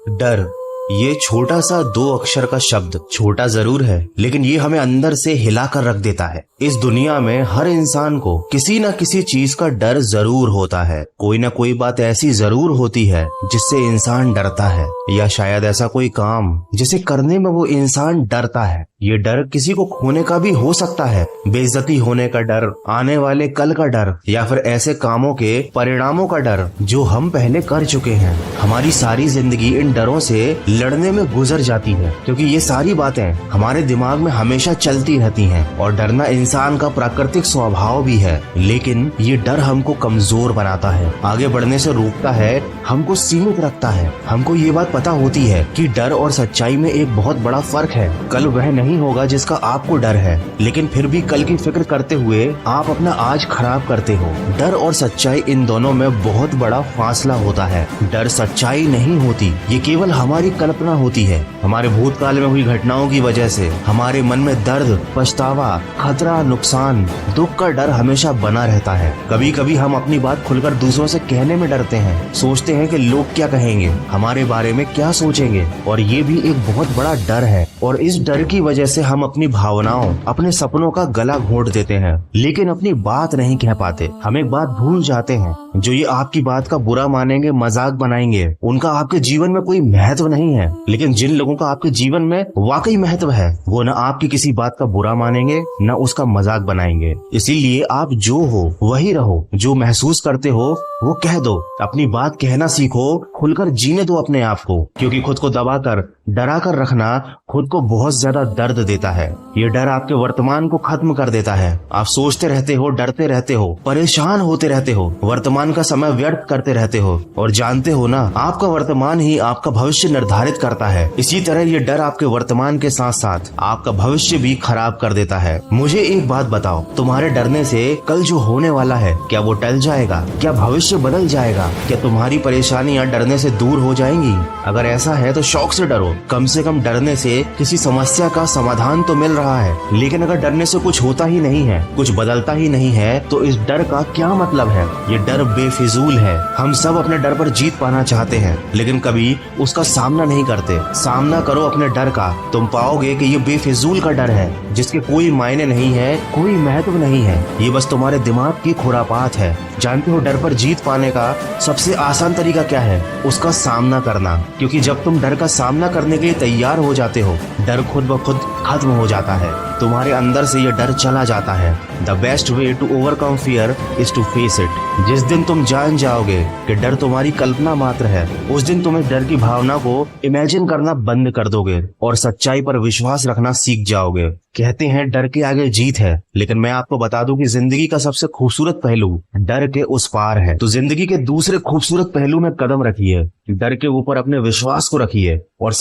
डर, ये छोटा सा 2 अक्षर का शब्द छोटा जरूर है, लेकिन ये हमें अंदर से हिला कर रख देता है। इस दुनिया में हर इंसान को किसी न किसी चीज का डर जरूर होता है। कोई ना कोई बात ऐसी जरूर होती है जिससे इंसान डरता है, या शायद ऐसा कोई काम जिसे करने में वो इंसान डरता है। ये डर किसी को खोने का भी हो सकता है, बेइज्जती होने का डर, आने वाले कल का डर, या फिर ऐसे कामों के परिणामों का डर जो हम पहले कर चुके हैं। हमारी सारी जिंदगी इन डरों से लड़ने में गुजर जाती है, क्योंकि ये सारी बातें हमारे दिमाग में हमेशा चलती रहती हैं। और डरना इंसान का प्राकृतिक स्वभाव भी है, लेकिन ये डर हमको कमजोर बनाता है, आगे बढ़ने से रोकता है, हमको सीमित रखता है। हमको ये बात पता होती है कि डर और सच्चाई में एक बहुत बड़ा फर्क है। कल वह नहीं होगा जिसका आपको डर है, लेकिन फिर भी कल की फिक्र करते हुए आप अपना आज खराब करते हो। डर और सच्चाई, इन दोनों में बहुत बड़ा फासला होता है। डर सच्चाई नहीं होती, ये केवल हमारी कल्पना होती है। हमारे भूतकाल में हुई घटनाओं की वजह से हमारे मन में दर्द, पछतावा, खतरा, नुकसान, दुख का डर हमेशा बना रहता है। कभी कभी हम अपनी बात खुलकर दूसरों से कहने में डरते हैं, सोचते हैं कि लोग क्या कहेंगे, हमारे बारे में क्या सोचेंगे, और ये भी एक बहुत बड़ा डर है। और इस डर की वजह से हम अपनी भावनाओं, अपने सपनों का गला घोंट देते हैं, लेकिन अपनी बात नहीं कह पाते। हम एक बात भूल जाते हैं, जो ये आपकी बात का बुरा मानेंगे, मजाक बनाएंगे, उनका आपके जीवन में कोई महत्व नहीं है। लेकिन जिन लोगों का आपके जीवन में वाकई महत्व है, वो न आपकी किसी बात का बुरा मानेंगे, न उसका मजाक बनाएंगे। इसीलिए आप जो हो वही रहो, जो महसूस करते हो वो कह दो, अपनी बात कहना सीखो, खुलकर जीने दो अपने आप को, क्योंकि खुद को दबाकर, डरा कर रखना खुद को बहुत ज्यादा दर्द देता है। ये डर आपके वर्तमान को खत्म कर देता है। आप सोचते रहते हो, डरते रहते हो, परेशान होते रहते हो, वर्तमान का समय व्यर्थ करते रहते हो, और जानते हो ना, आपका वर्तमान ही आपका भविष्य निर्धारित करता है। इसी तरह ये डर आपके वर्तमान के साथ साथ आपका भविष्य भी खराब कर देता है। मुझे एक बात बताओ, तुम्हारे डरने से कल जो होने वाला है, क्या वो टल जाएगा? क्या भविष्य बदल जाएगा? क्या तुम्हारी परेशानियां डरने से दूर हो जाएंगी? अगर ऐसा है तो शौक से डरो, कम से कम डरने से किसी समस्या का समाधान तो मिल रहा है। लेकिन अगर डरने से कुछ होता ही नहीं है, कुछ बदलता ही नहीं है, तो इस डर का क्या मतलब है? ये डर बेफिजूल है। हम सब अपने डर पर जीत पाना चाहते हैं, लेकिन कभी उसका सामना नहीं करते। सामना करो अपने डर का, तुम पाओगे कि ये बेफिजूल का डर है, जिसके कोई मायने नहीं है, कोई महत्व नहीं है। ये बस तुम्हारे दिमाग की खुरापात है। जानते हो डर पर जीत पाने का सबसे आसान तरीका क्या है? उसका सामना करना। क्योंकि जब तुम डर का सामना करने के लिए तैयार हो जाते हो, डर खुद ब खुद खत्म हो जाता है, तुम्हारे अंदर से ये डर चला जाता है। The best way to overcome fear is to face it. जिस दिन तुम जान जाओगे कि डर तुम्हारी कल्पना मात्र है, उस दिन तुम इस डर की भावना को इमेजिन करना बंद कर दोगे और सच्चाई पर विश्वास रखना सीख जाओगे। कहते हैं डर के आगे जीत है, लेकिन मैं आपको बता दूं कि जिंदगी का सबसे खूबसूरत पहलू डर के उस पार है। तो जिंदगी के दूसरे खूबसूरत पहलू में कदम रखिए, डर के ऊपर अपने विश्वास को रखिए, और